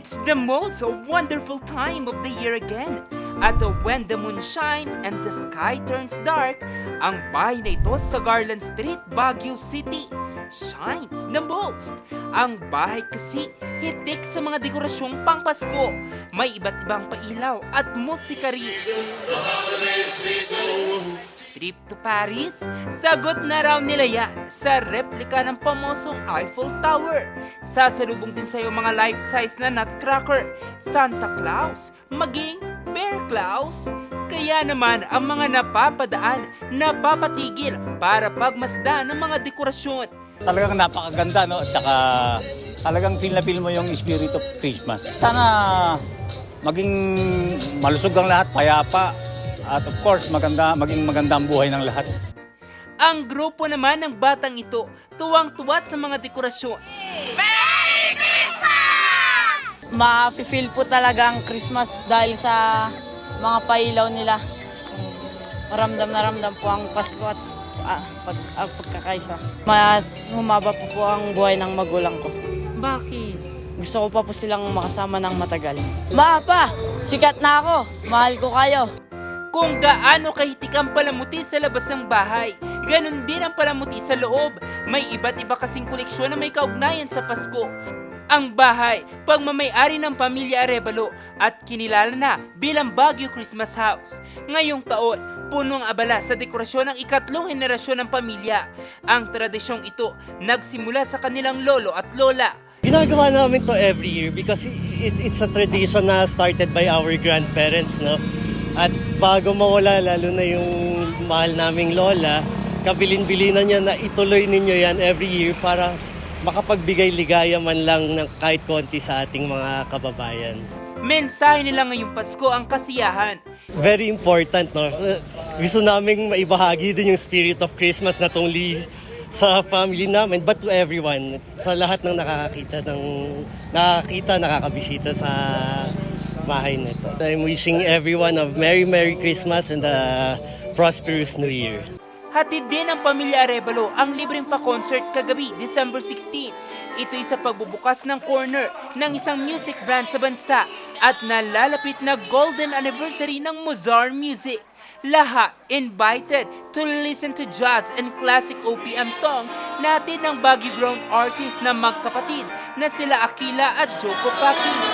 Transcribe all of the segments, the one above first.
It's the most wonderful time of the year again. At when the moon shines and the sky turns dark, ang bahay na ito sa Garland Street, Baguio City, shines the most. Ang bahay kasi hitik sa mga dekorasyong pangpasko. May iba't ibang pailaw at musika rin. Trip to Paris? Sagot na raw nila yan sa replika ng pamosong Eiffel Tower. Sasalubong din sa'yo mga life-size na nutcracker, Santa Claus, maging Bear Claus. Kaya naman ang mga napapadaan, napapatigil para pagmasdan ng mga dekorasyon. Talagang napakaganda, no? At saka talagang feel na feel mo yung spirit of Christmas. Sana maging malusog ang lahat, payapa. At of course, maging maganda ang buhay ng lahat. Ang grupo naman ng batang ito, tuwang-tuwa sa mga dekorasyon. Merry Christmas! Ma-feel po talaga ang Christmas dahil sa mga pailaw nila. Maramdam na ramdam po ang Pasko at pagkakaisa. Mas humaba po ang buhay ng magulang ko. Bakit? Gusto ko pa po silang makasama ng matagal. Pa! Sikat na ako! Mahal ko kayo! Kung gaano kahitik ang palamuti sa labas ng bahay, ganun din ang palamuti sa loob. May iba't iba kasing koleksyon na may kaugnayan sa Pasko. Ang bahay, pagmamay-ari ng pamilya Arevalo at kinilala na bilang Baguio Christmas House. Ngayong taon, punong abala sa dekorasyon ng ikatlong henerasyon ng pamilya. Ang tradisyong ito nagsimula sa kanilang lolo at lola. Ginagawa namin to every year because it's a tradition na started by our grandparents, no? At bago mawala, lalo na yung mahal naming lola, kabilin-bilinan niya na ituloy ninyo yan every year para makapagbigay ligaya man lang ng kahit konti sa ating mga kababayan. Mensahe nila ngayong Pasko ang kasiyahan. Very important, no? Gusto naming maibahagi din yung spirit of Christmas not only sa family namin but to everyone. Sa lahat ng nakakabisita sa bahay nito. I'm wishing everyone a Merry Christmas and a prosperous New Year. Hatid din ng pamilya Arevalo ang libreng pa-concert kagabi, December 16. Ito'y sa pagbubukas ng corner ng isang music brand sa bansa at nalalapit na golden anniversary ng Mozart Music. Lahat invited to listen to jazz and classic OPM song natin ng Baguio-grown artist na magkapatid na sila Aquila at Joko Paki.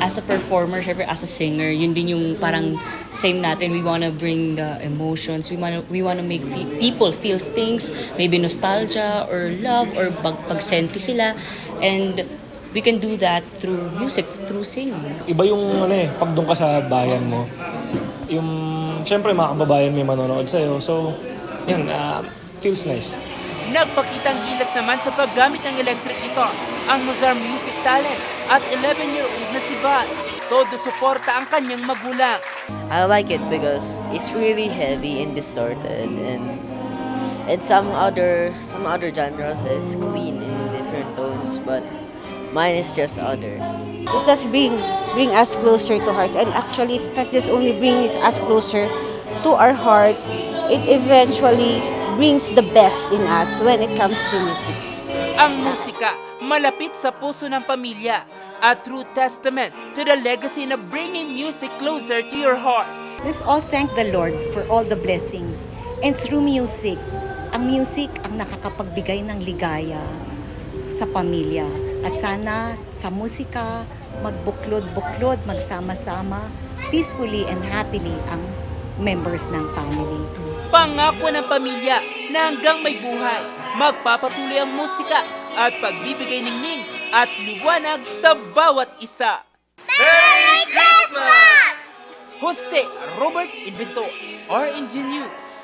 As a performer, syempre as a singer, yun din yung parang same natin. We wanna bring the emotions. We wanna make people feel things, maybe nostalgia or love or pagsenti sila. And we can do that through music, through singing. Iba yung pag doon ka sa bayan mo, yung syempre mga kababayan may manonood sa'yo. So, yun, feels nice. Nagpakitang gilas naman sa paggamit ng electric guitar ang Mozart Music talent at 11-year-old na si Val. Todo suporta ang kanyang magulang. I like it because it's really heavy and distorted, and some other genres is clean in different tones, but mine is just other. It does bring us closer to hearts, and actually it's not just only bringing us closer to our hearts, it eventually brings the best in us when it comes to music. Ang musika malapit sa puso ng pamilya, a true testament to the legacy na bringing music closer to your heart. Let's all thank the Lord for all the blessings. And through music, ang music ang nakakapagbigay ng ligaya sa pamilya. At sana sa musika, magbuklod-buklod, magsama-sama, peacefully and happily ang members ng family. Pangako ng pamilya na hanggang may buhay, magpapatuloy ang musika at pagbibigay ningning at liwanag sa bawat isa. Merry Christmas! Jose Robert Inventor, RNG News.